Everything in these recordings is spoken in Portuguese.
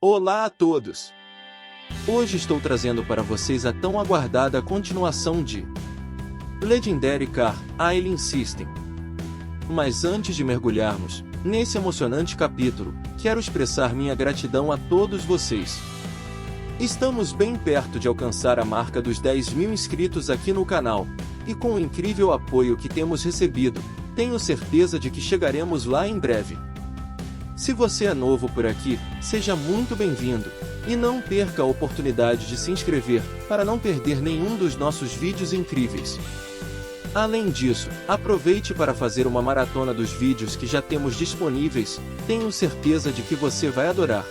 Olá a todos! Hoje estou trazendo para vocês a tão aguardada continuação de Legendary Car Island System. Mas antes de mergulharmos nesse emocionante capítulo, quero expressar minha gratidão a todos vocês. Estamos bem perto de alcançar a marca dos 10.000 inscritos aqui no canal, e com o incrível apoio que temos recebido, tenho certeza de que chegaremos lá em breve. Se você é novo por aqui, seja muito bem-vindo, e não perca a oportunidade de se inscrever, para não perder nenhum dos nossos vídeos incríveis. Além disso, aproveite para fazer uma maratona dos vídeos que já temos disponíveis, tenho certeza de que você vai adorar.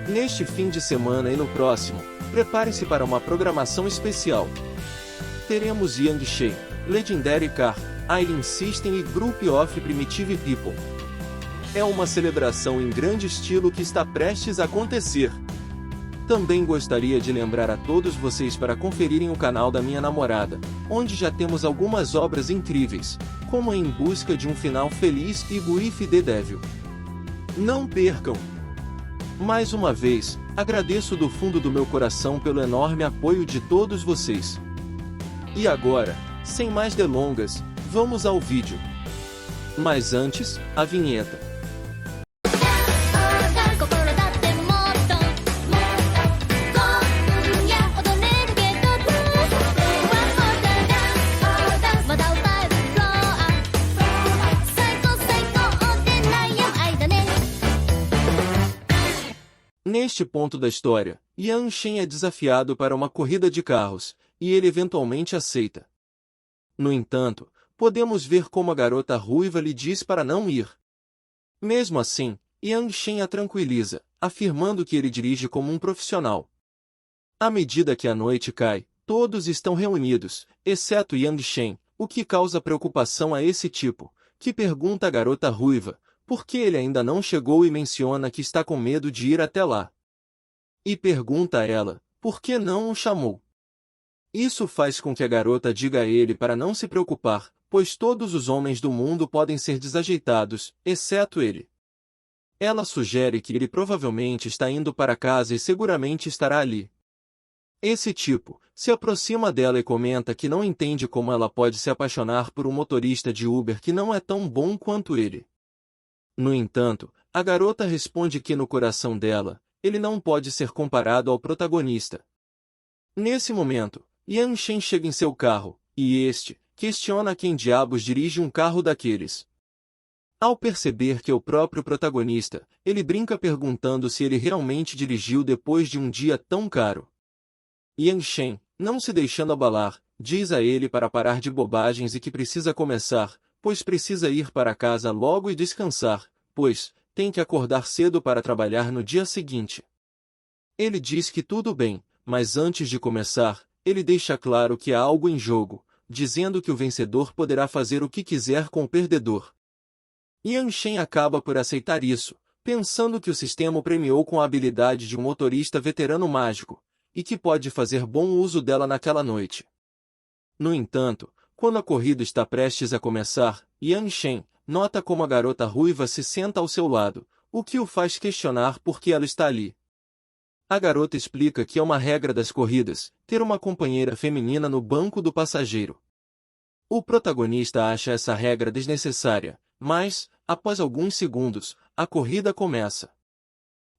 Neste fim de semana e no próximo, prepare-se para uma programação especial. Teremos Yang Shen, Legendary Car Island System e Group of Primitive People. É uma celebração em grande estilo que está prestes a acontecer. Também gostaria de lembrar a todos vocês para conferirem o canal da minha namorada, onde já temos algumas obras incríveis, como Em Busca de um Final Feliz e With the Devil. Não percam! Mais uma vez, agradeço do fundo do meu coração pelo enorme apoio de todos vocês. E agora, sem mais delongas, vamos ao vídeo. Mas antes, a vinheta. Neste ponto da história, Yang Shen é desafiado para uma corrida de carros, e ele eventualmente aceita. No entanto, podemos ver como a garota ruiva lhe diz para não ir. Mesmo assim, Yang Shen a tranquiliza, afirmando que ele dirige como um profissional. À medida que a noite cai, todos estão reunidos, exceto Yang Shen, o que causa preocupação a esse tipo, que pergunta à garota ruiva, por que ele ainda não chegou e menciona que está com medo de ir até lá. E pergunta a ela, por que não o chamou. Isso faz com que a garota diga a ele para não se preocupar, pois todos os homens do mundo podem ser desajeitados, exceto ele. Ela sugere que ele provavelmente está indo para casa e seguramente estará ali. Esse tipo se aproxima dela e comenta que não entende como ela pode se apaixonar por um motorista de Uber que não é tão bom quanto ele. No entanto, a garota responde que no coração dela, ele não pode ser comparado ao protagonista. Nesse momento, Yang Shen chega em seu carro, e este questiona quem diabos dirige um carro daqueles. Ao perceber que é o próprio protagonista, ele brinca perguntando se ele realmente dirigiu depois de um dia tão caro. Yang Shen, não se deixando abalar, diz a ele para parar de bobagens e que precisa começar, pois precisa ir para casa logo e descansar, pois tem que acordar cedo para trabalhar no dia seguinte. Ele diz que tudo bem, mas antes de começar, ele deixa claro que há algo em jogo, dizendo que o vencedor poderá fazer o que quiser com o perdedor. Yang Shen acaba por aceitar isso, pensando que o sistema o premiou com a habilidade de um motorista veterano mágico, e que pode fazer bom uso dela naquela noite. No entanto, quando a corrida está prestes a começar, Yang Shen nota como a garota ruiva se senta ao seu lado, o que o faz questionar por que ela está ali. A garota explica que é uma regra das corridas, ter uma companheira feminina no banco do passageiro. O protagonista acha essa regra desnecessária, mas, após alguns segundos, a corrida começa.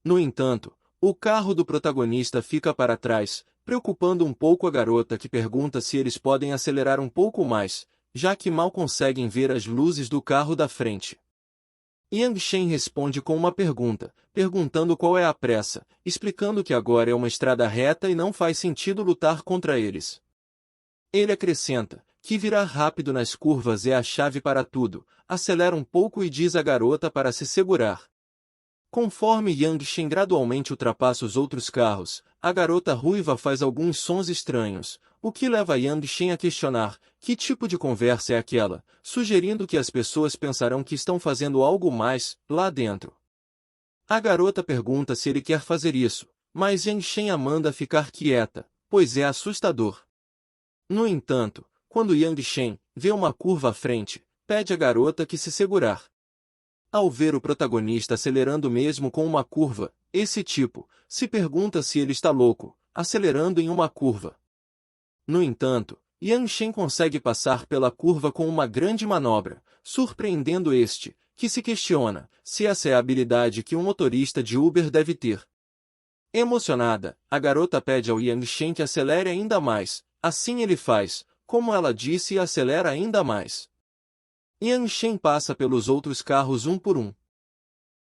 No entanto, o carro do protagonista fica para trás, preocupando um pouco a garota que pergunta se eles podem acelerar um pouco mais, já que mal conseguem ver as luzes do carro da frente. Yang Shen responde com uma pergunta, perguntando qual é a pressa, explicando que agora é uma estrada reta e não faz sentido lutar contra eles. Ele acrescenta que virar rápido nas curvas é a chave para tudo, acelera um pouco e diz à garota para se segurar. Conforme Yang Shen gradualmente ultrapassa os outros carros, a garota ruiva faz alguns sons estranhos, o que leva Yang Shen a questionar que tipo de conversa é aquela, sugerindo que as pessoas pensarão que estão fazendo algo mais lá dentro. A garota pergunta se ele quer fazer isso, mas Yang Shen a manda ficar quieta, pois é assustador. No entanto, quando Yang Shen vê uma curva à frente, pede à garota que se segurar. Ao ver o protagonista acelerando mesmo com uma curva, esse tipo, se pergunta se ele está louco, acelerando em uma curva. No entanto, Yang Shen consegue passar pela curva com uma grande manobra, surpreendendo este, que se questiona se essa é a habilidade que um motorista de Uber deve ter. Emocionada, a garota pede ao Yang Shen que acelere ainda mais, assim ele faz, como ela disse, e acelera ainda mais. Yang Shen passa pelos outros carros um por um.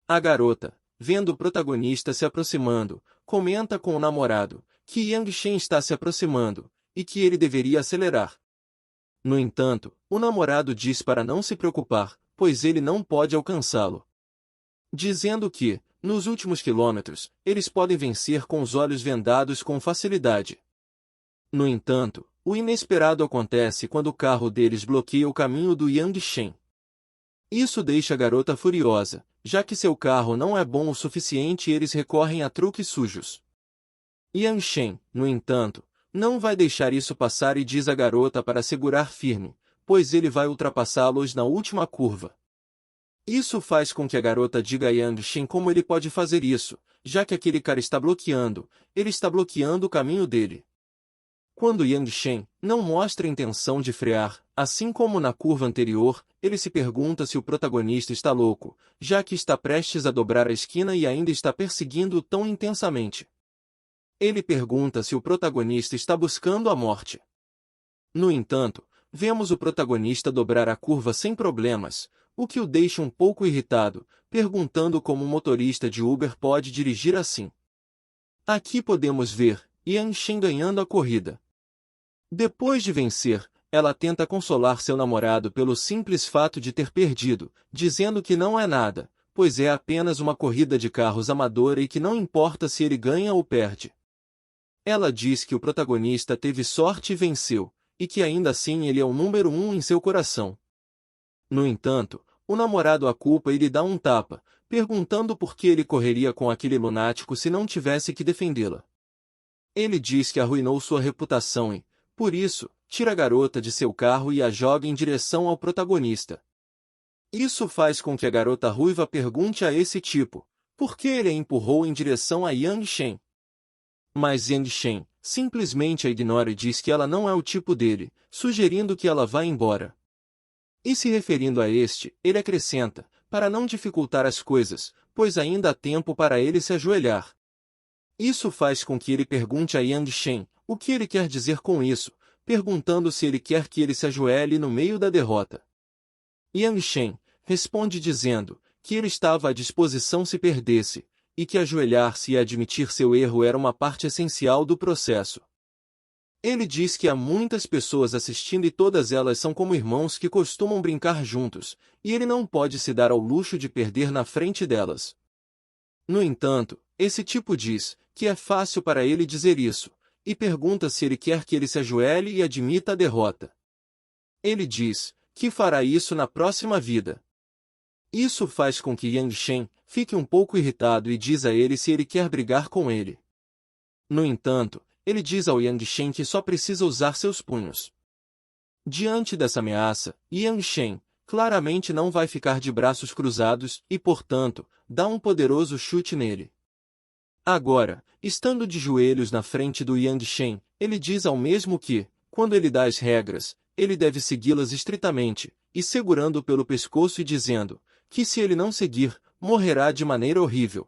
A garota, vendo o protagonista se aproximando, comenta com o namorado que Yang Shen está se aproximando e que ele deveria acelerar. No entanto, o namorado diz para não se preocupar, pois ele não pode alcançá-lo. Dizendo que, nos últimos quilômetros, eles podem vencer com os olhos vendados com facilidade. No entanto, o inesperado acontece quando o carro deles bloqueia o caminho do Yang Shen. Isso deixa a garota furiosa, já que seu carro não é bom o suficiente e eles recorrem a truques sujos. Yang Shen, no entanto, não vai deixar isso passar e diz à garota para segurar firme, pois ele vai ultrapassá-los na última curva. Isso faz com que a garota diga a Yang Shen como ele pode fazer isso, já que aquele cara está bloqueando, ele está bloqueando o caminho dele. Quando Yang Shen não mostra intenção de frear, assim como na curva anterior, ele se pergunta se o protagonista está louco, já que está prestes a dobrar a esquina e ainda está perseguindo-o tão intensamente. Ele pergunta se o protagonista está buscando a morte. No entanto, vemos o protagonista dobrar a curva sem problemas, o que o deixa um pouco irritado, perguntando como um motorista de Uber pode dirigir assim. Aqui podemos ver Yang Shen ganhando a corrida. Depois de vencer, ela tenta consolar seu namorado pelo simples fato de ter perdido, dizendo que não é nada, pois é apenas uma corrida de carros amadora e que não importa se ele ganha ou perde. Ela diz que o protagonista teve sorte e venceu, e que ainda assim ele é o número 1 em seu coração. No entanto, o namorado a culpa e lhe dá um tapa, perguntando por que ele correria com aquele lunático se não tivesse que defendê-la. Ele diz que arruinou sua reputação e, por isso, tira a garota de seu carro e a joga em direção ao protagonista. Isso faz com que a garota ruiva pergunte a esse tipo, por que ele a empurrou em direção a Yang Shen. Mas Yang Shen simplesmente a ignora e diz que ela não é o tipo dele, sugerindo que ela vá embora. E se referindo a este, ele acrescenta, para não dificultar as coisas, pois ainda há tempo para ele se ajoelhar. Isso faz com que ele pergunte a Yang Shen o que ele quer dizer com isso, perguntando se ele quer que ele se ajoelhe no meio da derrota. Yang Shen responde dizendo que ele estava à disposição se perdesse, e que ajoelhar-se e admitir seu erro era uma parte essencial do processo. Ele diz que há muitas pessoas assistindo e todas elas são como irmãos que costumam brincar juntos, e ele não pode se dar ao luxo de perder na frente delas. No entanto, esse tipo diz que é fácil para ele dizer isso, e pergunta se ele quer que ele se ajoelhe e admita a derrota. Ele diz que fará isso na próxima vida. Isso faz com que Yang Shen fique um pouco irritado e diz a ele se ele quer brigar com ele. No entanto, ele diz ao Yang Shen que só precisa usar seus punhos. Diante dessa ameaça, Yang Shen claramente não vai ficar de braços cruzados e, portanto, dá um poderoso chute nele. Agora, estando de joelhos na frente do Yang Shen, ele diz ao mesmo que, quando ele dá as regras, ele deve segui-las estritamente, e segurando-o pelo pescoço e dizendo que se ele não seguir, morrerá de maneira horrível.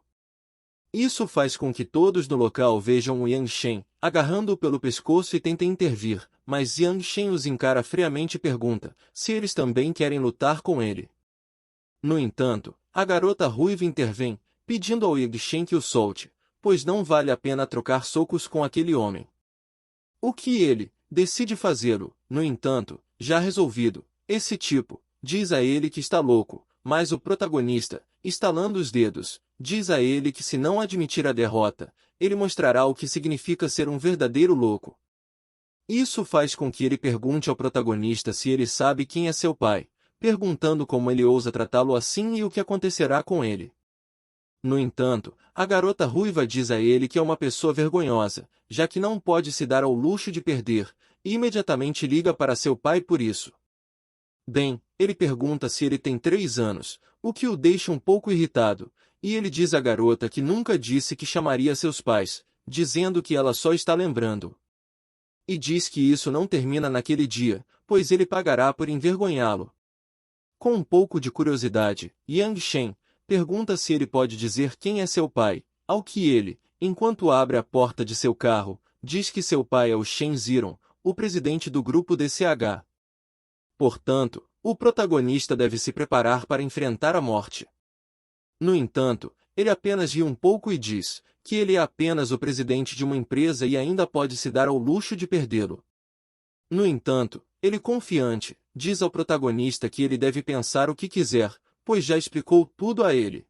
Isso faz com que todos no local vejam o Yang Shen agarrando-o pelo pescoço e tentem intervir, mas Yang Shen os encara friamente e pergunta se eles também querem lutar com ele. No entanto, a garota ruiva intervém, pedindo ao Yang Shen que o solte, pois não vale a pena trocar socos com aquele homem. O que ele decide fazê-lo, no entanto, já resolvido, esse tipo diz a ele que está louco, mas o protagonista, estalando os dedos, diz a ele que se não admitir a derrota, ele mostrará o que significa ser um verdadeiro louco. Isso faz com que ele pergunte ao protagonista se ele sabe quem é seu pai, perguntando como ele ousa tratá-lo assim e o que acontecerá com ele. No entanto, a garota ruiva diz a ele que é uma pessoa vergonhosa, já que não pode se dar ao luxo de perder, e imediatamente liga para seu pai por isso. Bem, ele pergunta se ele tem 3 anos, o que o deixa um pouco irritado, e ele diz à garota que nunca disse que chamaria seus pais, dizendo que ela só está lembrando. E diz que isso não termina naquele dia, pois ele pagará por envergonhá-lo. Com um pouco de curiosidade, Yang Shen pergunta se ele pode dizer quem é seu pai, ao que ele, enquanto abre a porta de seu carro, diz que seu pai é o Shen Ziron, o presidente do grupo DCH. Portanto, o protagonista deve se preparar para enfrentar a morte. No entanto, ele apenas ri um pouco e diz que ele é apenas o presidente de uma empresa e ainda pode se dar ao luxo de perdê-lo. No entanto, ele confiante, diz ao protagonista que ele deve pensar o que quiser, pois já explicou tudo a ele.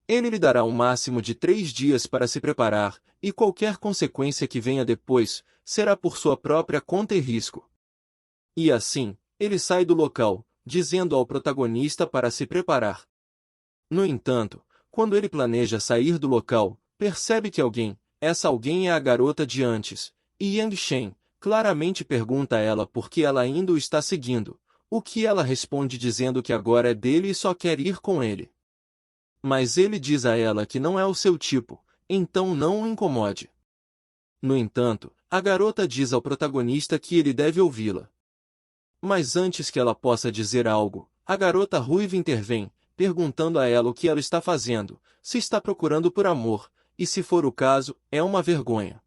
Ele lhe dará um máximo de 3 dias para se preparar, e qualquer consequência que venha depois, será por sua própria conta e risco. E assim, ele sai do local, dizendo ao protagonista para se preparar. No entanto, quando ele planeja sair do local, percebe que essa alguém é a garota de antes, e Yang Shen claramente pergunta a ela por que ela ainda o está seguindo, o que ela responde dizendo que agora é dele e só quer ir com ele. Mas ele diz a ela que não é o seu tipo, então não o incomode. No entanto, a garota diz ao protagonista que ele deve ouvi-la. Mas antes que ela possa dizer algo, a garota ruiva intervém, perguntando a ela o que ela está fazendo, se está procurando por amor, e se for o caso, é uma vergonha.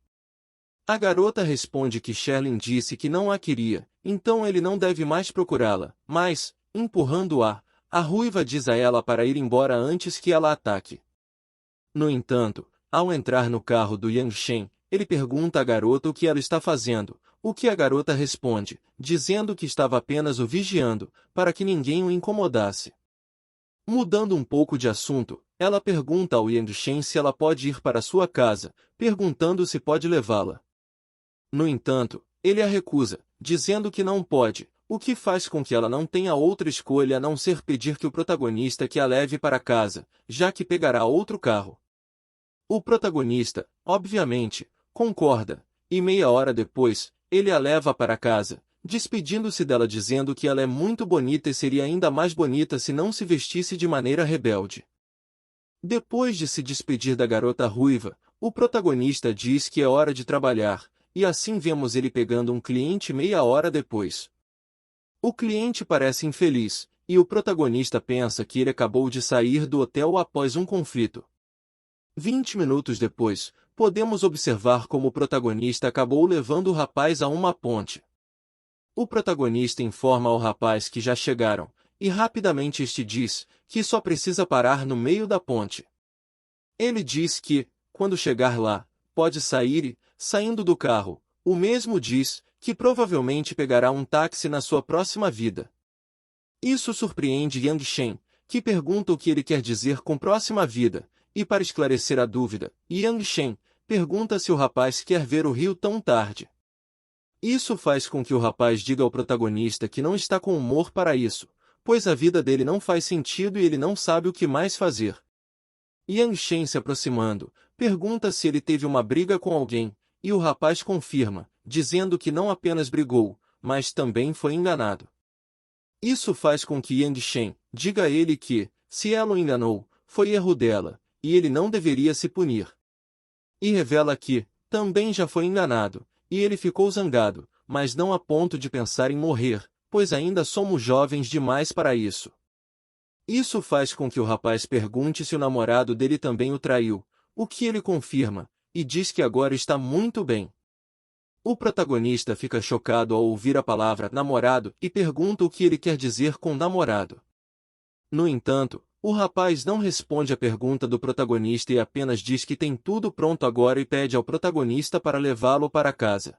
A garota responde que Sherlyn disse que não a queria, então ele não deve mais procurá-la, mas, empurrando-a, a ruiva diz a ela para ir embora antes que ela ataque. No entanto, ao entrar no carro do Yang Shen, ele pergunta à garota o que ela está fazendo, o que a garota responde, dizendo que estava apenas o vigiando, para que ninguém o incomodasse. Mudando um pouco de assunto, ela pergunta ao Yang Shen se ela pode ir para sua casa, perguntando se pode levá-la. No entanto, ele a recusa, dizendo que não pode, o que faz com que ela não tenha outra escolha a não ser pedir que o protagonista que a leve para casa, já que pegará outro carro. O protagonista, obviamente, concorda, e meia hora depois, ele a leva para casa, despedindo-se dela dizendo que ela é muito bonita e seria ainda mais bonita se não se vestisse de maneira rebelde. Depois de se despedir da garota ruiva, o protagonista diz que é hora de trabalhar, e assim vemos ele pegando um cliente meia hora depois. O cliente parece infeliz, e o protagonista pensa que ele acabou de sair do hotel após um conflito. 20 minutos depois, podemos observar como o protagonista acabou levando o rapaz a uma ponte. O protagonista informa ao rapaz que já chegaram, e rapidamente este diz que só precisa parar no meio da ponte. Ele diz que, quando chegar lá, pode sair e, saindo do carro, o mesmo diz que provavelmente pegará um táxi na sua próxima vida. Isso surpreende Yang Shen, que pergunta o que ele quer dizer com próxima vida, e para esclarecer a dúvida, Yang Shen pergunta se o rapaz quer ver o rio tão tarde. Isso faz com que o rapaz diga ao protagonista que não está com humor para isso, pois a vida dele não faz sentido e ele não sabe o que mais fazer. Yang Shen se aproximando, pergunta se ele teve uma briga com alguém, e o rapaz confirma, dizendo que não apenas brigou, mas também foi enganado. Isso faz com que Yang Shen diga a ele que, se ela o enganou, foi erro dela, e ele não deveria se punir. E revela que, também já foi enganado, e ele ficou zangado, mas não a ponto de pensar em morrer, pois ainda somos jovens demais para isso. Isso faz com que o rapaz pergunte se o namorado dele também o traiu, o que ele confirma, e diz que agora está muito bem. O protagonista fica chocado ao ouvir a palavra namorado e pergunta o que ele quer dizer com namorado. No entanto, o rapaz não responde à pergunta do protagonista e apenas diz que tem tudo pronto agora e pede ao protagonista para levá-lo para casa.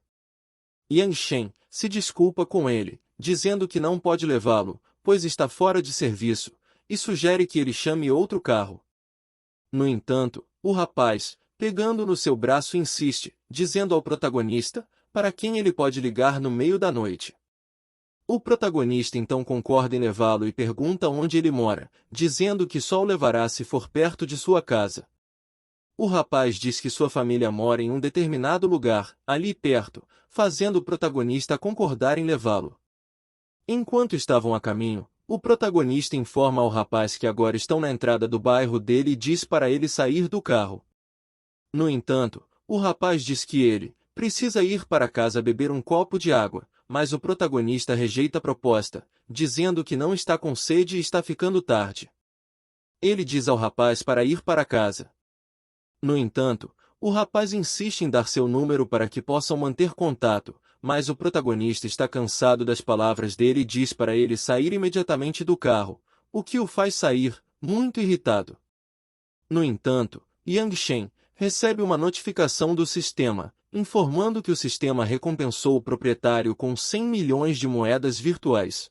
Yang Shen se desculpa com ele, dizendo que não pode levá-lo, pois está fora de serviço, e sugere que ele chame outro carro. No entanto, o rapaz, pegando no seu braço, insiste, dizendo ao protagonista, para quem ele pode ligar no meio da noite. O protagonista então concorda em levá-lo e pergunta onde ele mora, dizendo que só o levará se for perto de sua casa. O rapaz diz que sua família mora em um determinado lugar, ali perto, fazendo o protagonista concordar em levá-lo. Enquanto estavam a caminho, o protagonista informa ao rapaz que agora estão na entrada do bairro dele e diz para ele sair do carro. No entanto, o rapaz diz que ele precisa ir para casa beber um copo de água, mas o protagonista rejeita a proposta, dizendo que não está com sede e está ficando tarde. Ele diz ao rapaz para ir para casa. No entanto, o rapaz insiste em dar seu número para que possam manter contato, mas o protagonista está cansado das palavras dele e diz para ele sair imediatamente do carro, o que o faz sair, muito irritado. No entanto, Yang Shen recebe uma notificação do sistema, informando que o sistema recompensou o proprietário com 100 milhões de moedas virtuais.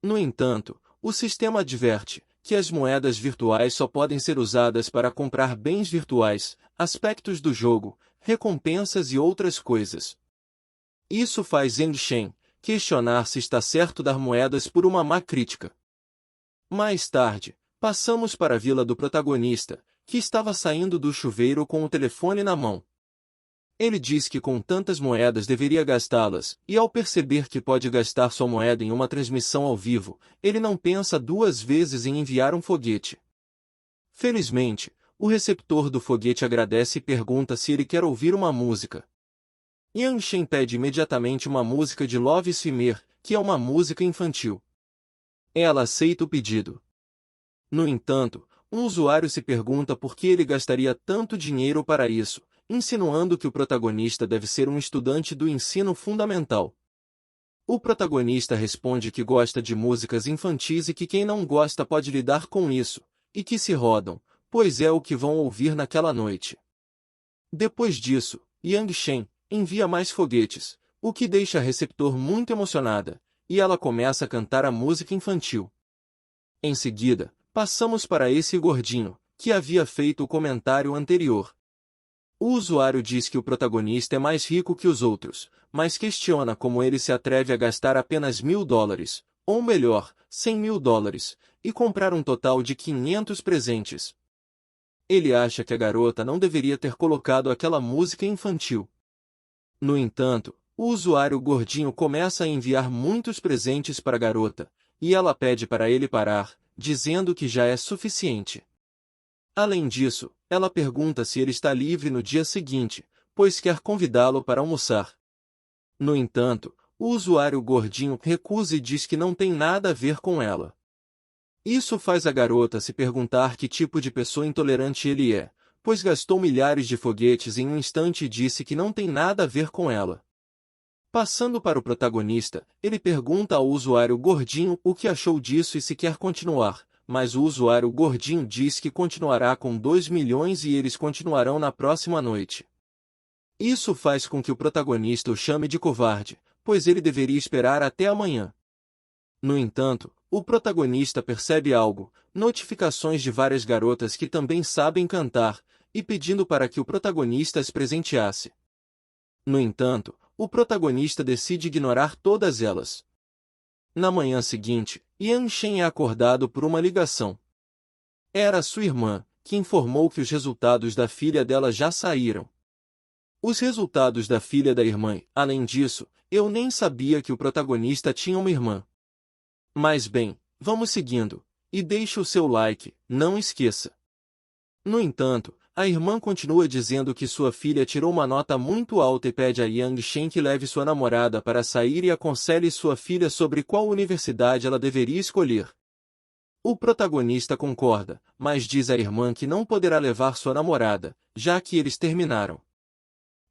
No entanto, o sistema adverte que as moedas virtuais só podem ser usadas para comprar bens virtuais, aspectos do jogo, recompensas e outras coisas. Isso faz Yang Shen questionar se está certo dar moedas por uma má crítica. Mais tarde, passamos para a vila do protagonista, que estava saindo do chuveiro com o telefone na mão. Ele diz que com tantas moedas deveria gastá-las, e ao perceber que pode gastar sua moeda em uma transmissão ao vivo, ele não pensa duas vezes em enviar um foguete. Felizmente, o receptor do foguete agradece e pergunta se ele quer ouvir uma música. Yang Shen pede imediatamente uma música de Love Swimer, que é uma música infantil. Ela aceita o pedido. No entanto, um usuário se pergunta por que ele gastaria tanto dinheiro para isso, insinuando que o protagonista deve ser um estudante do ensino fundamental. O protagonista responde que gosta de músicas infantis e que quem não gosta pode lidar com isso, e que se rodam, pois é o que vão ouvir naquela noite. Depois disso, Yang Shen envia mais foguetes, o que deixa a receptor muito emocionada, e ela começa a cantar a música infantil. Em seguida, passamos para esse gordinho, que havia feito o comentário anterior. O usuário diz que o protagonista é mais rico que os outros, mas questiona como ele se atreve a gastar apenas $1.000, ou melhor, $100.000, e comprar um total de 500 presentes. Ele acha que a garota não deveria ter colocado aquela música infantil. No entanto, o usuário gordinho começa a enviar muitos presentes para a garota, e ela pede para ele parar, dizendo que já é suficiente. Além disso, ela pergunta se ele está livre no dia seguinte, pois quer convidá-lo para almoçar. No entanto, o usuário gordinho recusa e diz que não tem nada a ver com ela. Isso faz a garota se perguntar que tipo de pessoa intolerante ele é, pois gastou milhares de foguetes em um instante e disse que não tem nada a ver com ela. Passando para o protagonista, ele pergunta ao usuário gordinho o que achou disso e se quer continuar, mas o usuário gordinho diz que continuará com 2 milhões e eles continuarão na próxima noite. Isso faz com que o protagonista o chame de covarde, pois ele deveria esperar até amanhã. No entanto, o protagonista percebe algo, notificações de várias garotas que também sabem cantar, e pedindo para que o protagonista as presenteasse. No entanto, o protagonista decide ignorar todas elas. Na manhã seguinte, Yang Shen é acordado por uma ligação. Era sua irmã, que informou que os resultados da filha dela já saíram. Os resultados da filha da irmã, além disso, eu nem sabia que o protagonista tinha uma irmã. Mas bem, vamos seguindo, e deixe o seu like, não esqueça. No entanto, a irmã continua dizendo que sua filha tirou uma nota muito alta e pede a Yang Shen que leve sua namorada para sair e aconselhe sua filha sobre qual universidade ela deveria escolher. O protagonista concorda, mas diz à irmã que não poderá levar sua namorada, já que eles terminaram.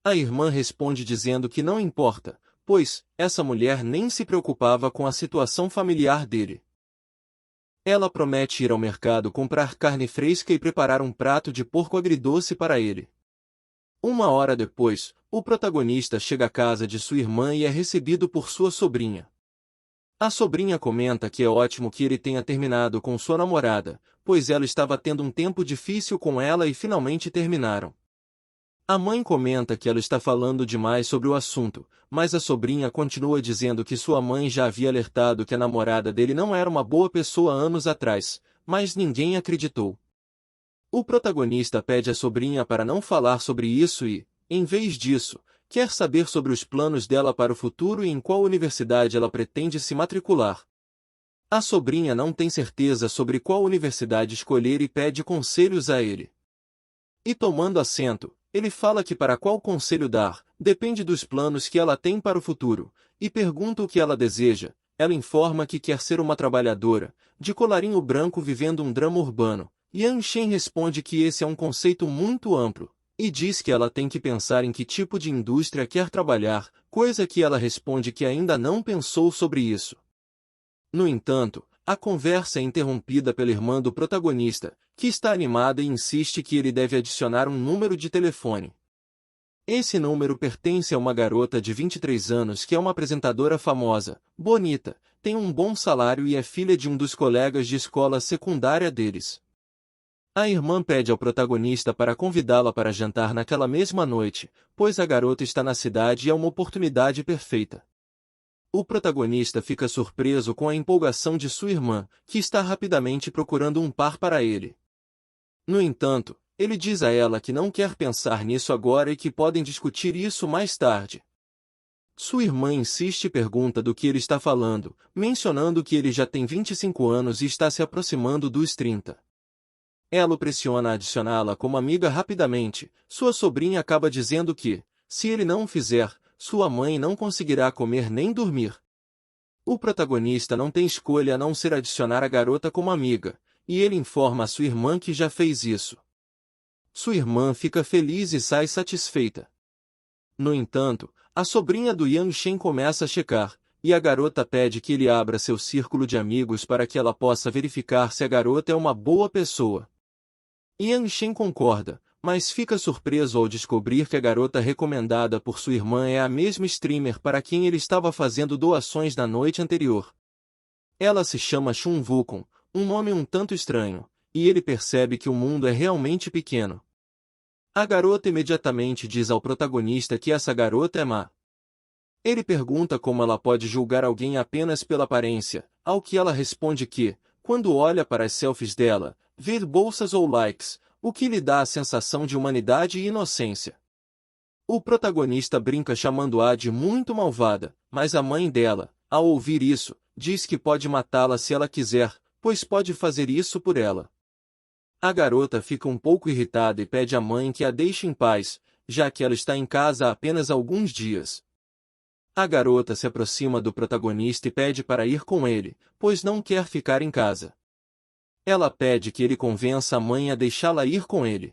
A irmã responde dizendo que não importa, pois essa mulher nem se preocupava com a situação familiar dele. Ela promete ir ao mercado comprar carne fresca e preparar um prato de porco agridoce para ele. Uma hora depois, o protagonista chega à casa de sua irmã e é recebido por sua sobrinha. A sobrinha comenta que é ótimo que ele tenha terminado com sua namorada, pois ela estava tendo um tempo difícil com ela e finalmente terminaram. A mãe comenta que ela está falando demais sobre o assunto, mas a sobrinha continua dizendo que sua mãe já havia alertado que a namorada dele não era uma boa pessoa anos atrás, mas ninguém acreditou. O protagonista pede à sobrinha para não falar sobre isso e, em vez disso, quer saber sobre os planos dela para o futuro e em qual universidade ela pretende se matricular. A sobrinha não tem certeza sobre qual universidade escolher e pede conselhos a ele. E tomando assento, ele fala que para qual conselho dar, depende dos planos que ela tem para o futuro, e pergunta o que ela deseja. Ela informa que quer ser uma trabalhadora, de colarinho branco vivendo um drama urbano. Yan Shen responde que esse é um conceito muito amplo, e diz que ela tem que pensar em que tipo de indústria quer trabalhar, coisa que ela responde que ainda não pensou sobre isso. No entanto, a conversa é interrompida pela irmã do protagonista, que está animada e insiste que ele deve adicionar um número de telefone. Esse número pertence a uma garota de 23 anos que é uma apresentadora famosa, bonita, tem um bom salário e é filha de um dos colegas de escola secundária deles. A irmã pede ao protagonista para convidá-la para jantar naquela mesma noite, pois a garota está na cidade e é uma oportunidade perfeita. O protagonista fica surpreso com a empolgação de sua irmã, que está rapidamente procurando um par para ele. No entanto, ele diz a ela que não quer pensar nisso agora e que podem discutir isso mais tarde. Sua irmã insiste e pergunta do que ele está falando, mencionando que ele já tem 25 anos e está se aproximando dos 30. Ela o pressiona a adicioná-la como amiga rapidamente. Sua sobrinha acaba dizendo que, se ele não o fizer, sua mãe não conseguirá comer nem dormir. O protagonista não tem escolha a não ser adicionar a garota como amiga, e ele informa a sua irmã que já fez isso. Sua irmã fica feliz e sai satisfeita. No entanto, a sobrinha do Yan Shen começa a checar, e a garota pede que ele abra seu círculo de amigos para que ela possa verificar se a garota é uma boa pessoa. Yan Shen concorda, mas fica surpreso ao descobrir que a garota recomendada por sua irmã é a mesma streamer para quem ele estava fazendo doações na noite anterior. Ela se chama Chun Wukong, um nome um tanto estranho, e ele percebe que o mundo é realmente pequeno. A garota imediatamente diz ao protagonista que essa garota é má. Ele pergunta como ela pode julgar alguém apenas pela aparência, ao que ela responde que, quando olha para as selfies dela, vê bolsas ou likes, o que lhe dá a sensação de humanidade e inocência. O protagonista brinca chamando-a de muito malvada, mas a mãe dela, ao ouvir isso, diz que pode matá-la se ela quiser, pois pode fazer isso por ela. A garota fica um pouco irritada e pede à mãe que a deixe em paz, já que ela está em casa há apenas alguns dias. A garota se aproxima do protagonista e pede para ir com ele, pois não quer ficar em casa. Ela pede que ele convença a mãe a deixá-la ir com ele.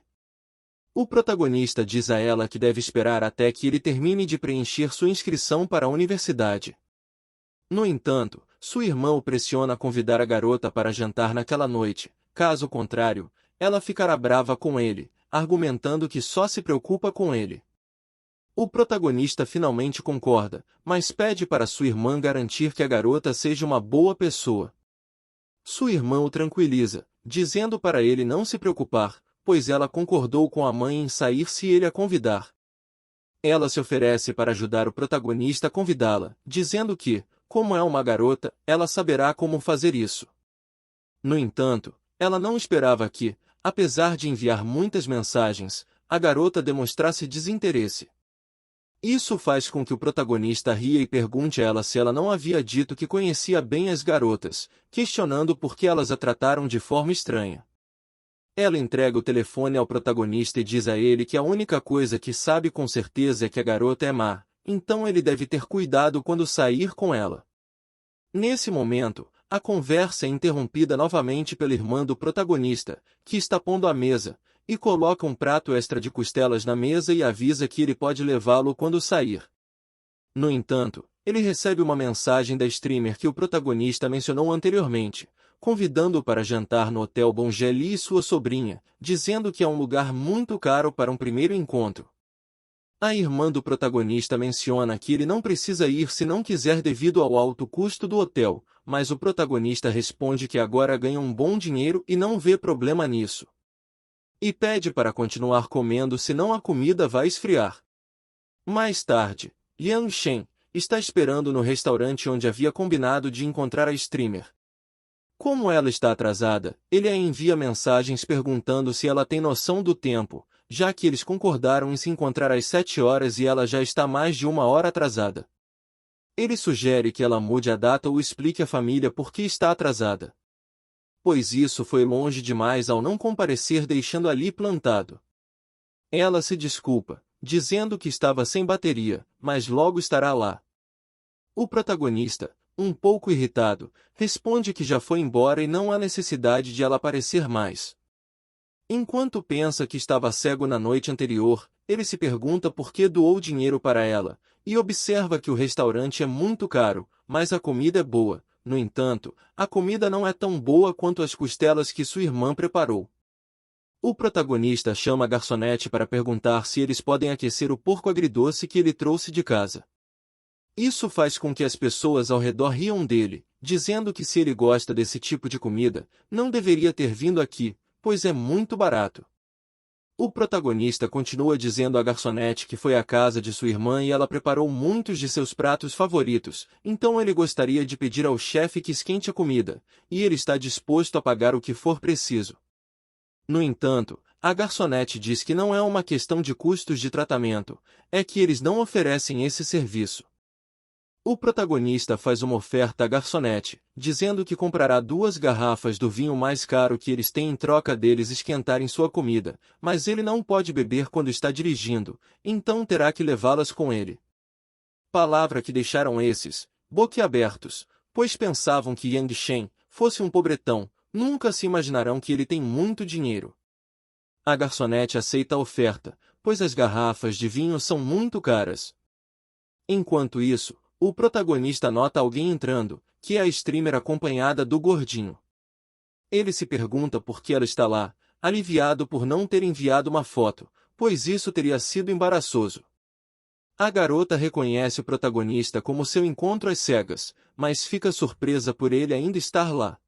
O protagonista diz a ela que deve esperar até que ele termine de preencher sua inscrição para a universidade. No entanto, sua irmã o pressiona a convidar a garota para jantar naquela noite, caso contrário, ela ficará brava com ele, argumentando que só se preocupa com ele. O protagonista finalmente concorda, mas pede para sua irmã garantir que a garota seja uma boa pessoa. Sua irmã o tranquiliza, dizendo para ele não se preocupar, pois ela concordou com a mãe em sair se ele a convidar. Ela se oferece para ajudar o protagonista a convidá-la, dizendo que, como é uma garota, ela saberá como fazer isso. No entanto, ela não esperava que, apesar de enviar muitas mensagens, a garota demonstrasse desinteresse. Isso faz com que o protagonista ria e pergunte a ela se ela não havia dito que conhecia bem as garotas, questionando por que elas a trataram de forma estranha. Ela entrega o telefone ao protagonista e diz a ele que a única coisa que sabe com certeza é que a garota é má, então ele deve ter cuidado quando sair com ela. Nesse momento, a conversa é interrompida novamente pela irmã do protagonista, que está pondo à mesa, e coloca um prato extra de costelas na mesa e avisa que ele pode levá-lo quando sair. No entanto, ele recebe uma mensagem da streamer que o protagonista mencionou anteriormente, convidando-o para jantar no Hotel Bonjeli e sua sobrinha, dizendo que é um lugar muito caro para um primeiro encontro. A irmã do protagonista menciona que ele não precisa ir se não quiser devido ao alto custo do hotel, mas o protagonista responde que agora ganha um bom dinheiro e não vê problema nisso. E pede para continuar comendo senão a comida vai esfriar. Mais tarde, Yan Shen está esperando no restaurante onde havia combinado de encontrar a streamer. Como ela está atrasada, ele a envia mensagens perguntando se ela tem noção do tempo, já que eles concordaram em se encontrar às 7 horas e ela já está mais de 1 hora atrasada. Ele sugere que ela mude a data ou explique à família por que está atrasada. Pois isso foi longe demais ao não comparecer, deixando ali plantado. Ela se desculpa, dizendo que estava sem bateria, mas logo estará lá. O protagonista, um pouco irritado, responde que já foi embora e não há necessidade de ela aparecer mais. Enquanto pensa que estava cego na noite anterior, ele se pergunta por que doou dinheiro para ela, e observa que o restaurante é muito caro, mas a comida é boa. No entanto, a comida não é tão boa quanto as costelas que sua irmã preparou. O protagonista chama a garçonete para perguntar se eles podem aquecer o porco agridoce que ele trouxe de casa. Isso faz com que as pessoas ao redor riam dele, dizendo que se ele gosta desse tipo de comida, não deveria ter vindo aqui, pois é muito barato. O protagonista continua dizendo à garçonete que foi à casa de sua irmã e ela preparou muitos de seus pratos favoritos, então ele gostaria de pedir ao chefe que esquente a comida, e ele está disposto a pagar o que for preciso. No entanto, a garçonete diz que não é uma questão de custos de tratamento, é que eles não oferecem esse serviço. O protagonista faz uma oferta à garçonete, dizendo que comprará 2 garrafas do vinho mais caro que eles têm em troca deles esquentarem sua comida, mas ele não pode beber quando está dirigindo, então terá que levá-las com ele. Palavra que deixaram esses, boquiabertos, pois pensavam que Yang Shen fosse um pobretão, nunca se imaginarão que ele tem muito dinheiro. A garçonete aceita a oferta, pois as garrafas de vinho são muito caras. Enquanto isso, o protagonista nota alguém entrando, que é a streamer acompanhada do gordinho. Ele se pergunta por que ela está lá, aliviado por não ter enviado uma foto, pois isso teria sido embaraçoso. A garota reconhece o protagonista como seu encontro às cegas, mas fica surpresa por ele ainda estar lá.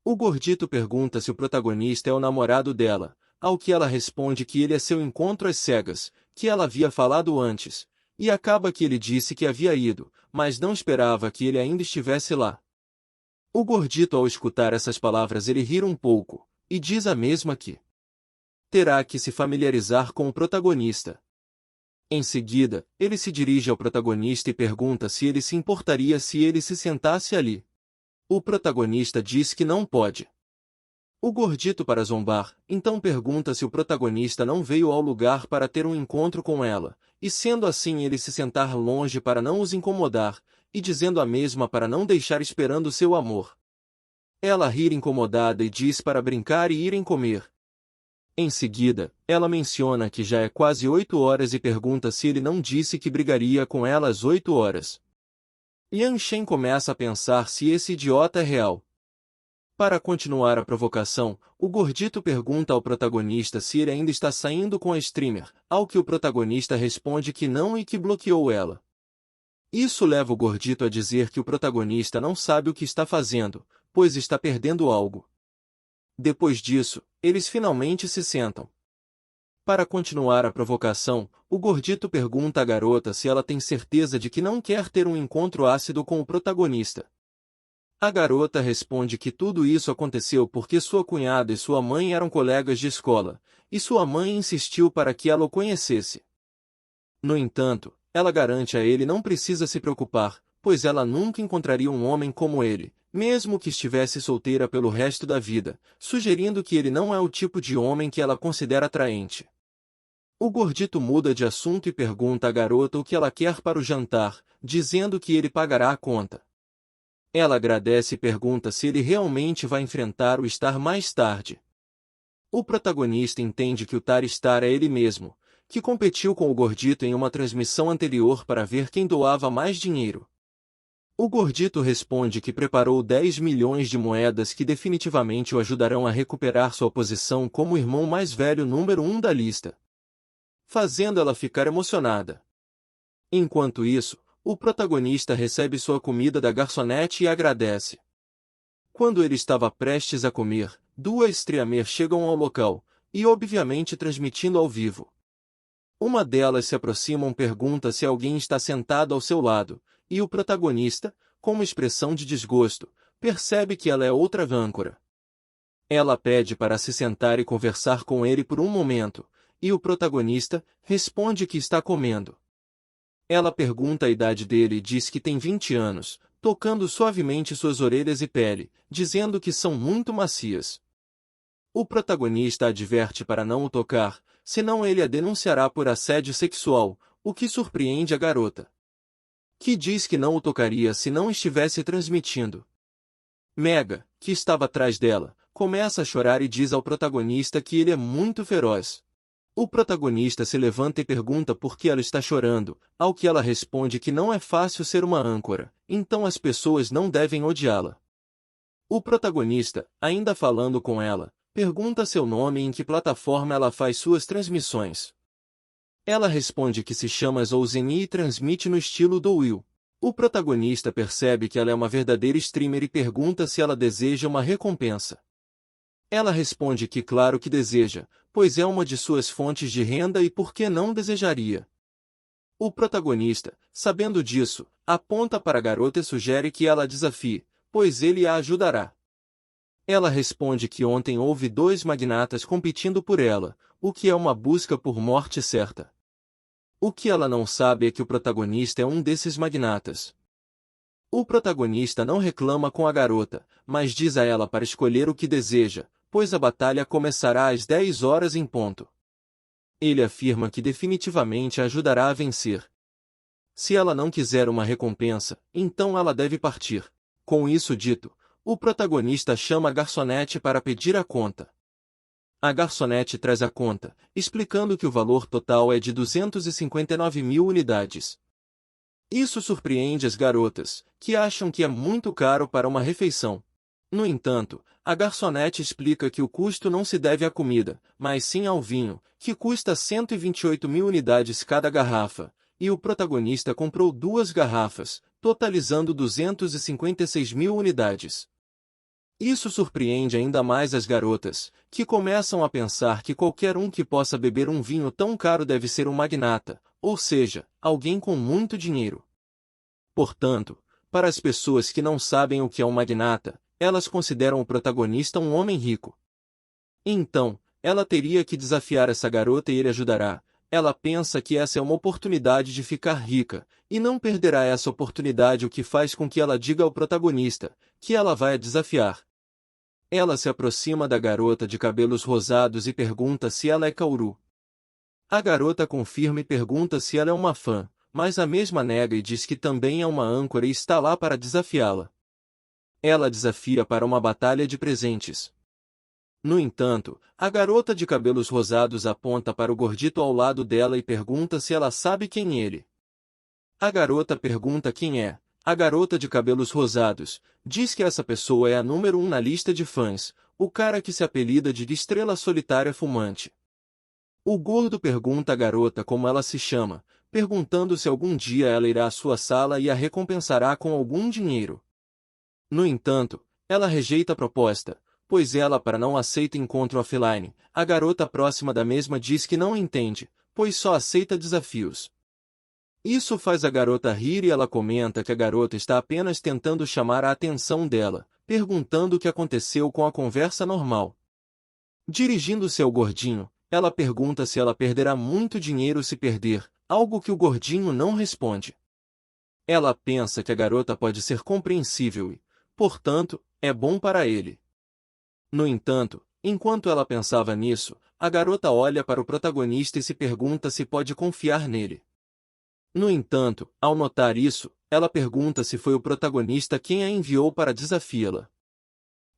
O gordito pergunta se o protagonista é o namorado dela, ao que ela responde que ele é seu encontro às cegas, que ela havia falado antes. E acaba que ele disse que havia ido, mas não esperava que ele ainda estivesse lá. O gordito, ao escutar essas palavras, ele ri um pouco, e diz a mesma que terá que se familiarizar com o protagonista. Em seguida, ele se dirige ao protagonista e pergunta se ele se importaria se ele se sentasse ali. O protagonista diz que não pode. O gordito, para zombar, então pergunta se o protagonista não veio ao lugar para ter um encontro com ela, e sendo assim ele se sentar longe para não os incomodar, e dizendo a mesma para não deixar esperando seu amor. Ela ri incomodada e diz para brincar e irem comer. Em seguida, ela menciona que já é quase 8 horas e pergunta se ele não disse que brigaria com ela às 8 horas. Yang Shen começa a pensar se esse idiota é real. Para continuar a provocação, o gordito pergunta ao protagonista se ele ainda está saindo com a streamer, ao que o protagonista responde que não e que bloqueou ela. Isso leva o gordito a dizer que o protagonista não sabe o que está fazendo, pois está perdendo algo. Depois disso, eles finalmente se sentam. Para continuar a provocação, o gordito pergunta à garota se ela tem certeza de que não quer ter um encontro ácido com o protagonista. A garota responde que tudo isso aconteceu porque sua cunhada e sua mãe eram colegas de escola, e sua mãe insistiu para que ela o conhecesse. No entanto, ela garante a ele não precisa se preocupar, pois ela nunca encontraria um homem como ele, mesmo que estivesse solteira pelo resto da vida, sugerindo que ele não é o tipo de homem que ela considera atraente. O gordito muda de assunto e pergunta à garota o que ela quer para o jantar, dizendo que ele pagará a conta. Ela agradece e pergunta se ele realmente vai enfrentar o Star mais tarde. O protagonista entende que o Star é ele mesmo, que competiu com o gordito em uma transmissão anterior para ver quem doava mais dinheiro. O gordito responde que preparou 10 milhões de moedas que definitivamente o ajudarão a recuperar sua posição como o irmão mais velho número 1 da lista, fazendo ela ficar emocionada. Enquanto isso, o protagonista recebe sua comida da garçonete e agradece. Quando ele estava prestes a comer, 2 streamers chegam ao local, e obviamente transmitindo ao vivo. Uma delas se aproxima e pergunta se alguém está sentado ao seu lado, e o protagonista, com uma expressão de desgosto, percebe que ela é outra âncora. Ela pede para se sentar e conversar com ele por um momento, e o protagonista responde que está comendo. Ela pergunta a idade dele e diz que tem 20 anos, tocando suavemente suas orelhas e pele, dizendo que são muito macias. O protagonista adverte para não o tocar, senão ele a denunciará por assédio sexual, o que surpreende a garota, que diz que não o tocaria se não estivesse transmitindo. Mega, que estava atrás dela, começa a chorar e diz ao protagonista que ele é muito feroz. O protagonista se levanta e pergunta por que ela está chorando, ao que ela responde que não é fácil ser uma âncora, então as pessoas não devem odiá-la. O protagonista, ainda falando com ela, pergunta seu nome e em que plataforma ela faz suas transmissões. Ela responde que se chama Zouzeni e transmite no estilo do Will. O protagonista percebe que ela é uma verdadeira streamer e pergunta se ela deseja uma recompensa. Ela responde que claro que deseja, pois é uma de suas fontes de renda e por que não desejaria. O protagonista, sabendo disso, aponta para a garota e sugere que ela a desafie, pois ele a ajudará. Ela responde que ontem houve 2 magnatas competindo por ela, o que é uma busca por morte certa. O que ela não sabe é que o protagonista é um desses magnatas. O protagonista não reclama com a garota, mas diz a ela para escolher o que deseja, pois a batalha começará às 10 horas em ponto. Ele afirma que definitivamente a ajudará a vencer. Se ela não quiser uma recompensa, então ela deve partir. Com isso dito, o protagonista chama a garçonete para pedir a conta. A garçonete traz a conta, explicando que o valor total é de 259.000 unidades. Isso surpreende as garotas, que acham que é muito caro para uma refeição. No entanto, a garçonete explica que o custo não se deve à comida, mas sim ao vinho, que custa 128.000 unidades cada garrafa, e o protagonista comprou 2 garrafas, totalizando 256.000 unidades. Isso surpreende ainda mais as garotas, que começam a pensar que qualquer um que possa beber um vinho tão caro deve ser um magnata, ou seja, alguém com muito dinheiro. Portanto, para as pessoas que não sabem o que é um magnata, elas consideram o protagonista um homem rico. Então, ela teria que desafiar essa garota e ele ajudará. Ela pensa que essa é uma oportunidade de ficar rica, e não perderá essa oportunidade, o que faz com que ela diga ao protagonista que ela vai a desafiar. Ela se aproxima da garota de cabelos rosados e pergunta se ela é Kaoru. A garota confirma e pergunta se ela é uma fã, mas a mesma nega e diz que também é uma âncora e está lá para desafiá-la. Ela desafia para uma batalha de presentes. No entanto, a garota de cabelos rosados aponta para o gordito ao lado dela e pergunta se ela sabe quem ele. A garota pergunta quem é. A garota de cabelos rosados diz que essa pessoa é a número 1 na lista de fãs, o cara que se apelida de Estrela Solitária Fumante. O gordo pergunta à garota como ela se chama, perguntando se algum dia ela irá à sua sala e a recompensará com algum dinheiro. No entanto, ela rejeita a proposta, pois ela para não aceita encontro offline. A garota próxima da mesma diz que não entende, pois só aceita desafios. Isso faz a garota rir e ela comenta que a garota está apenas tentando chamar a atenção dela, perguntando o que aconteceu com a conversa normal. Dirigindo-se ao gordinho, ela pergunta se ela perderá muito dinheiro se perder, algo que o gordinho não responde. Ela pensa que a garota pode ser compreensível e, portanto, é bom para ele. No entanto, enquanto ela pensava nisso, a garota olha para o protagonista e se pergunta se pode confiar nele. No entanto, ao notar isso, ela pergunta se foi o protagonista quem a enviou para desafiá-la.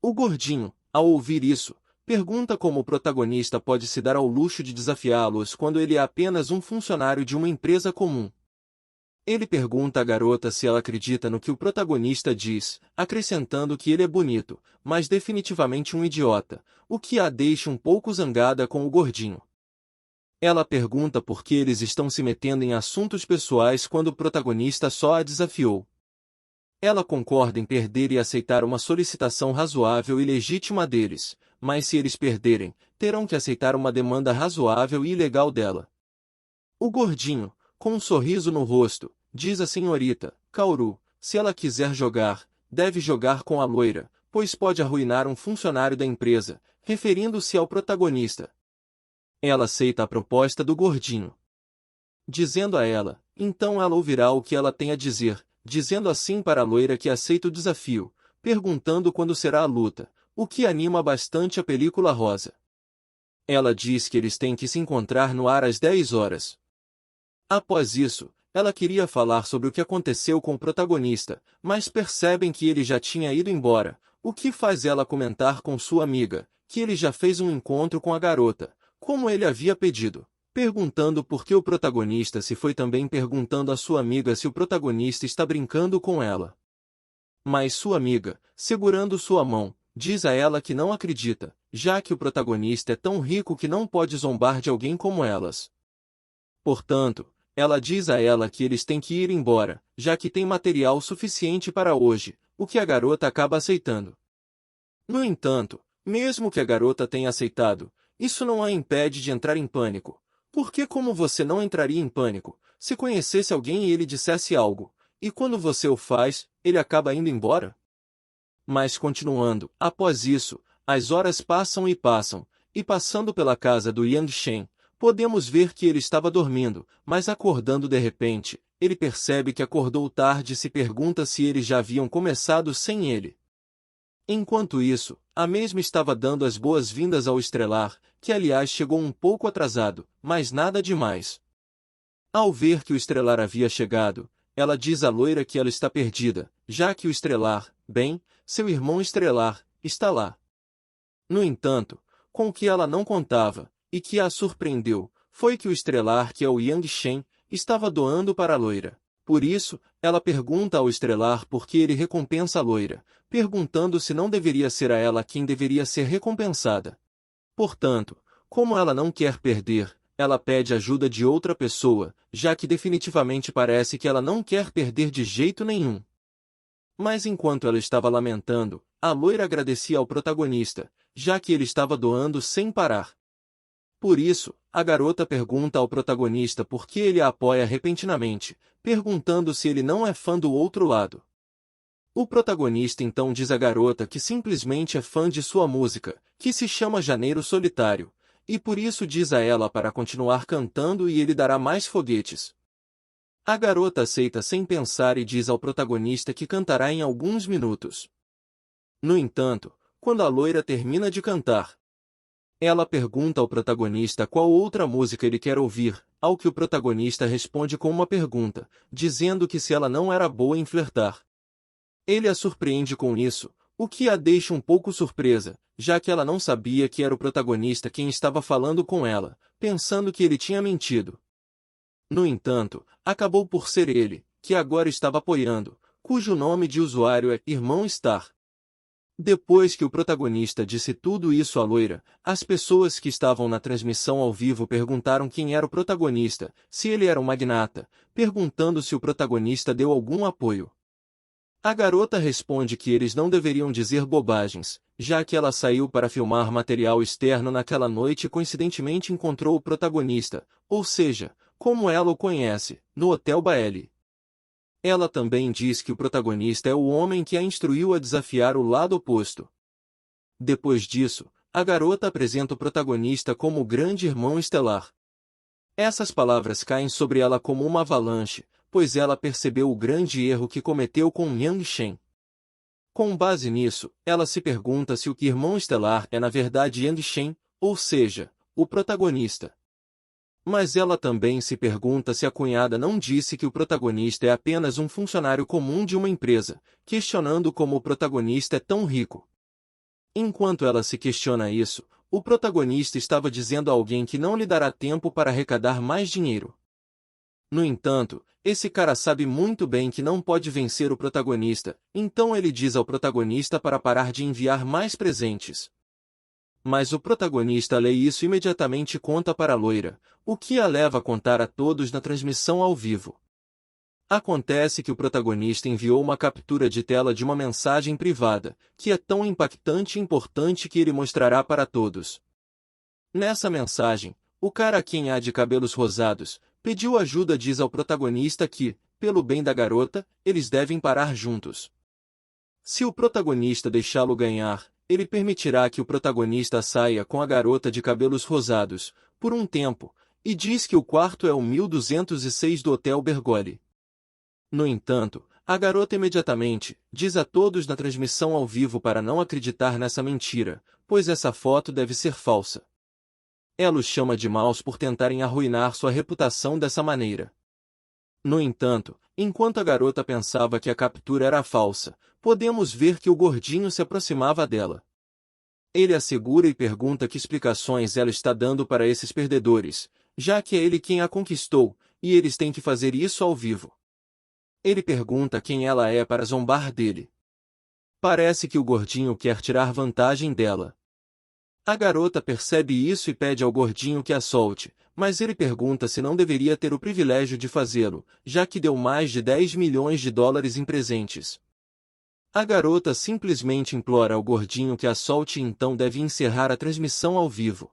O gordinho, ao ouvir isso, pergunta como o protagonista pode se dar ao luxo de desafiá-los quando ele é apenas um funcionário de uma empresa comum. Ele pergunta à garota se ela acredita no que o protagonista diz, acrescentando que ele é bonito, mas definitivamente um idiota, o que a deixa um pouco zangada com o gordinho. Ela pergunta por que eles estão se metendo em assuntos pessoais quando o protagonista só a desafiou. Ela concorda em perder e aceitar uma solicitação razoável e legítima deles, mas se eles perderem, terão que aceitar uma demanda razoável e ilegal dela. O gordinho, com um sorriso no rosto, diz à senhorita Kaoru, se ela quiser jogar, deve jogar com a loira, pois pode arruinar um funcionário da empresa, referindo-se ao protagonista. Ela aceita a proposta do gordinho, dizendo a ela, então ela ouvirá o que ela tem a dizer, dizendo assim para a loira que aceita o desafio, perguntando quando será a luta, o que anima bastante a película rosa. Ela diz que eles têm que se encontrar no ar às 10 horas. Após isso, ela queria falar sobre o que aconteceu com o protagonista, mas percebem que ele já tinha ido embora, o que faz ela comentar com sua amiga, que ele já fez um encontro com a garota, como ele havia pedido, perguntando por que o protagonista se foi também perguntando à sua amiga se o protagonista está brincando com ela. Mas sua amiga, segurando sua mão, diz a ela que não acredita, já que o protagonista é tão rico que não pode zombar de alguém como elas. Portanto, ela diz a ela que eles têm que ir embora, já que tem material suficiente para hoje, o que a garota acaba aceitando. No entanto, mesmo que a garota tenha aceitado, isso não a impede de entrar em pânico. Porque como você não entraria em pânico, se conhecesse alguém e ele dissesse algo, e quando você o faz, ele acaba indo embora? Mas continuando, após isso, as horas passam, e passando pela casa do Yang Shen, podemos ver que ele estava dormindo, mas acordando de repente, ele percebe que acordou tarde e se pergunta se eles já haviam começado sem ele. Enquanto isso, a mesma estava dando as boas-vindas ao Estrelar, que aliás chegou um pouco atrasado, mas nada demais. Ao ver que o Estrelar havia chegado, ela diz à loira que ela está perdida, já que o Estrelar, bem, seu irmão Estrelar, está lá. No entanto, com o que ela não contava, e que a surpreendeu, foi que o Estrelar, que é o Yang Shen, estava doando para a loira. Por isso, ela pergunta ao Estrelar por que ele recompensa a loira, perguntando se não deveria ser a ela quem deveria ser recompensada. Portanto, como ela não quer perder, ela pede ajuda de outra pessoa, já que definitivamente parece que ela não quer perder de jeito nenhum. Mas enquanto ela estava lamentando, a loira agradecia ao protagonista, já que ele estava doando sem parar. Por isso, a garota pergunta ao protagonista por que ele a apoia repentinamente, perguntando se ele não é fã do outro lado. O protagonista então diz à garota que simplesmente é fã de sua música, que se chama Janeiro Solitário, e por isso diz a ela para continuar cantando e ele dará mais foguetes. A garota aceita sem pensar e diz ao protagonista que cantará em alguns minutos. No entanto, quando a loira termina de cantar, ela pergunta ao protagonista qual outra música ele quer ouvir, ao que o protagonista responde com uma pergunta, dizendo que se ela não era boa em flertar. Ele a surpreende com isso, o que a deixa um pouco surpresa, já que ela não sabia que era o protagonista quem estava falando com ela, pensando que ele tinha mentido. No entanto, acabou por ser ele, que agora estava apoiando, cujo nome de usuário é Irmão Star. Depois que o protagonista disse tudo isso à loira, as pessoas que estavam na transmissão ao vivo perguntaram quem era o protagonista, se ele era um magnata, perguntando se o protagonista deu algum apoio. A garota responde que eles não deveriam dizer bobagens, já que ela saiu para filmar material externo naquela noite e coincidentemente encontrou o protagonista, ou seja, como ela o conhece, no Hotel Bailey. Ela também diz que o protagonista é o homem que a instruiu a desafiar o lado oposto. Depois disso, a garota apresenta o protagonista como o grande irmão estelar. Essas palavras caem sobre ela como uma avalanche, pois ela percebeu o grande erro que cometeu com Yang Shen. Com base nisso, ela se pergunta se o irmão estelar é na verdade Yang Shen, ou seja, o protagonista. Mas ela também se pergunta se a cunhada não disse que o protagonista é apenas um funcionário comum de uma empresa, questionando como o protagonista é tão rico. Enquanto ela se questiona isso, o protagonista estava dizendo a alguém que não lhe dará tempo para arrecadar mais dinheiro. No entanto, esse cara sabe muito bem que não pode vencer o protagonista, então ele diz ao protagonista para parar de enviar mais presentes. Mas o protagonista lê isso e imediatamente conta para a loira, o que a leva a contar a todos na transmissão ao vivo. Acontece que o protagonista enviou uma captura de tela de uma mensagem privada, que é tão impactante e importante que ele mostrará para todos. Nessa mensagem, o cara a quem há de cabelos rosados, pediu ajuda, diz ao protagonista que, pelo bem da garota, eles devem parar juntos. Se o protagonista deixá-lo ganhar, ele permitirá que o protagonista saia com a garota de cabelos rosados, por um tempo, e diz que o quarto é o 1206 do Hotel Bergoli. No entanto, a garota imediatamente diz a todos na transmissão ao vivo para não acreditar nessa mentira, pois essa foto deve ser falsa. Ela os chama de maus por tentarem arruinar sua reputação dessa maneira. No entanto, enquanto a garota pensava que a captura era falsa, podemos ver que o gordinho se aproximava dela. Ele a segura e pergunta que explicações ela está dando para esses perdedores, já que é ele quem a conquistou, e eles têm que fazer isso ao vivo. Ele pergunta quem ela é para zombar dele. Parece que o gordinho quer tirar vantagem dela. A garota percebe isso e pede ao gordinho que a solte, mas ele pergunta se não deveria ter o privilégio de fazê-lo, já que deu mais de 10 milhões de dólares em presentes. A garota simplesmente implora ao gordinho que a solte e então deve encerrar a transmissão ao vivo.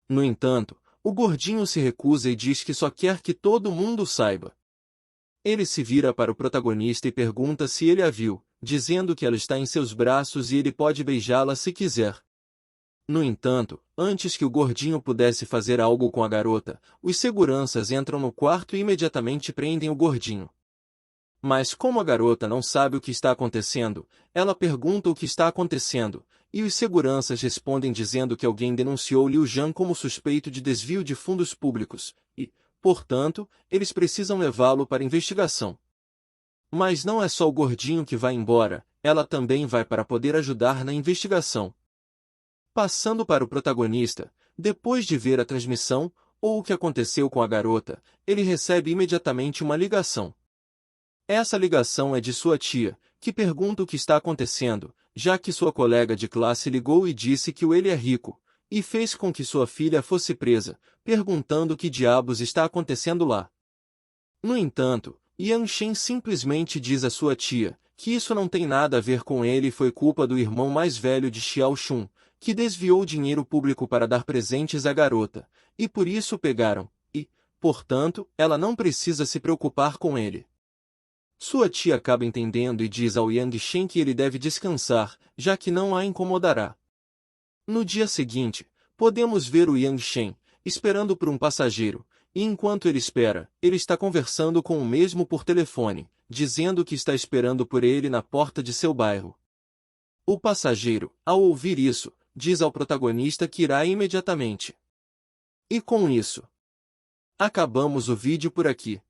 No entanto, o gordinho se recusa e diz que só quer que todo mundo saiba. Ele se vira para o protagonista e pergunta se ele a viu, dizendo que ela está em seus braços e ele pode beijá-la se quiser. No entanto, antes que o gordinho pudesse fazer algo com a garota, os seguranças entram no quarto e imediatamente prendem o gordinho. Mas como a garota não sabe o que está acontecendo, ela pergunta o que está acontecendo, e os seguranças respondem dizendo que alguém denunciou Liu Jian como suspeito de desvio de fundos públicos, e, portanto, eles precisam levá-lo para investigação. Mas não é só o gordinho que vai embora, ela também vai para poder ajudar na investigação. Passando para o protagonista, depois de ver a transmissão, ou o que aconteceu com a garota, ele recebe imediatamente uma ligação. Essa ligação é de sua tia, que pergunta o que está acontecendo, já que sua colega de classe ligou e disse que ele é rico, e fez com que sua filha fosse presa, perguntando o que diabos está acontecendo lá. No entanto, Yang Shen simplesmente diz à sua tia que isso não tem nada a ver com ele e foi culpa do irmão mais velho de Xiao Shun, que desviou dinheiro público para dar presentes à garota, e por isso o pegaram, e, portanto, ela não precisa se preocupar com ele. Sua tia acaba entendendo e diz ao Yang Shen que ele deve descansar, já que não a incomodará. No dia seguinte, podemos ver o Yang Shen, esperando por um passageiro, e enquanto ele espera, ele está conversando com o mesmo por telefone, dizendo que está esperando por ele na porta de seu bairro. O passageiro, ao ouvir isso, diz ao protagonista que irá imediatamente. E com isso, acabamos o vídeo por aqui.